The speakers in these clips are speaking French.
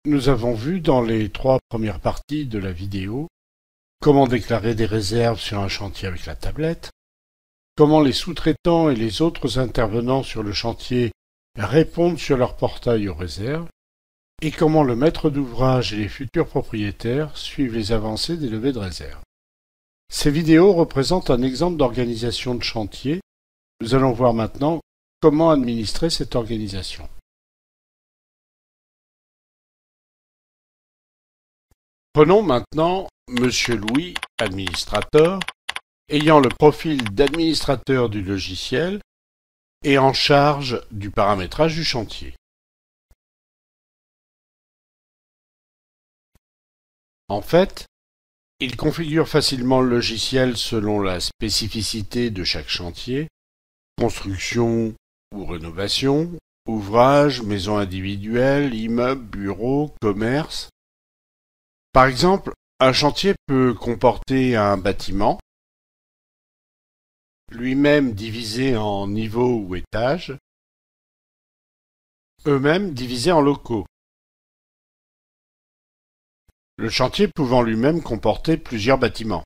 Nous avons vu dans les 3 premières parties de la vidéo comment déclarer des réserves sur un chantier avec la tablette, comment les sous-traitants et les autres intervenants sur le chantier répondent sur leur portail aux réserves, et comment le maître d'ouvrage et les futurs propriétaires suivent les avancées des levées de réserve. Ces vidéos représentent un exemple d'organisation de chantier. Nous allons voir maintenant comment administrer cette organisation. Prenons maintenant Monsieur Louis, administrateur, ayant le profil d'administrateur du logiciel et en charge du paramétrage du chantier. En fait, il configure facilement le logiciel selon la spécificité de chaque chantier, construction ou rénovation, ouvrage, maison individuelle, immeuble, bureau, commerce. Par exemple, un chantier peut comporter un bâtiment, lui-même divisé en niveaux ou étages, eux-mêmes divisés en locaux. Le chantier pouvant lui-même comporter plusieurs bâtiments.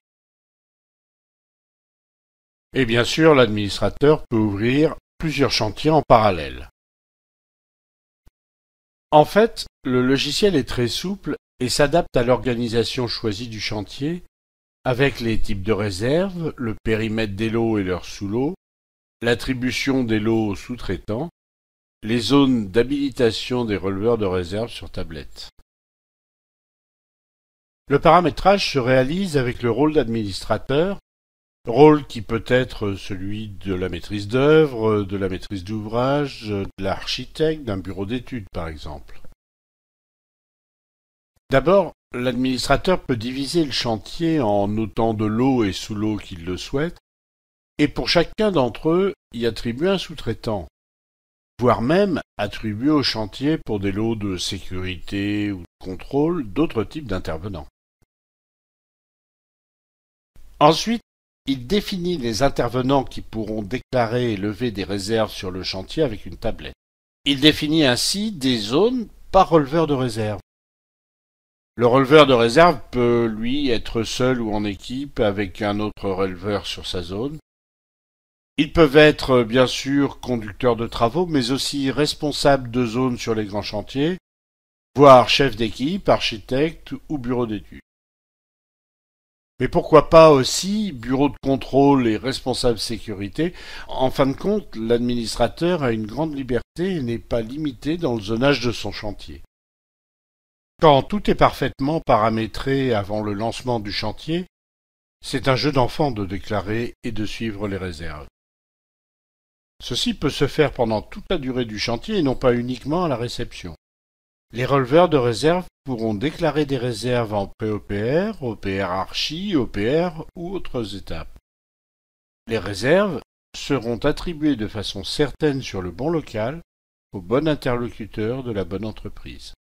Et bien sûr, l'administrateur peut ouvrir plusieurs chantiers en parallèle. En fait, le logiciel est très souple et s'adapte à l'organisation choisie du chantier, avec les types de réserves, le périmètre des lots et leurs sous-lots, l'attribution des lots aux sous-traitants, les zones d'habilitation des releveurs de réserve sur tablette. Le paramétrage se réalise avec le rôle d'administrateur, rôle qui peut être celui de la maîtrise d'œuvre, de la maîtrise d'ouvrage, de l'architecte, d'un bureau d'études par exemple. D'abord, l'administrateur peut diviser le chantier en autant de lots et sous-lots qu'il le souhaite, et pour chacun d'entre eux, y attribuer un sous-traitant, voire même attribuer au chantier pour des lots de sécurité ou de contrôle d'autres types d'intervenants. Ensuite, il définit les intervenants qui pourront déclarer et lever des réserves sur le chantier avec une tablette. Il définit ainsi des zones par releveur de réserve. Le releveur de réserve peut, lui, être seul ou en équipe avec un autre releveur sur sa zone. Ils peuvent être, bien sûr, conducteurs de travaux, mais aussi responsables de zone sur les grands chantiers, voire chefs d'équipe, architectes ou bureaux d'études. Mais pourquoi pas aussi bureau de contrôle et responsable sécurité? En fin de compte, l'administrateur a une grande liberté et n'est pas limité dans le zonage de son chantier. Quand tout est parfaitement paramétré avant le lancement du chantier, c'est un jeu d'enfant de déclarer et de suivre les réserves. Ceci peut se faire pendant toute la durée du chantier et non pas uniquement à la réception. Les releveurs de réserve pourront déclarer des réserves en pré-OPR, OPR archi, OPR ou autres étapes. Les réserves seront attribuées de façon certaine sur le bon local, au bon interlocuteur de la bonne entreprise.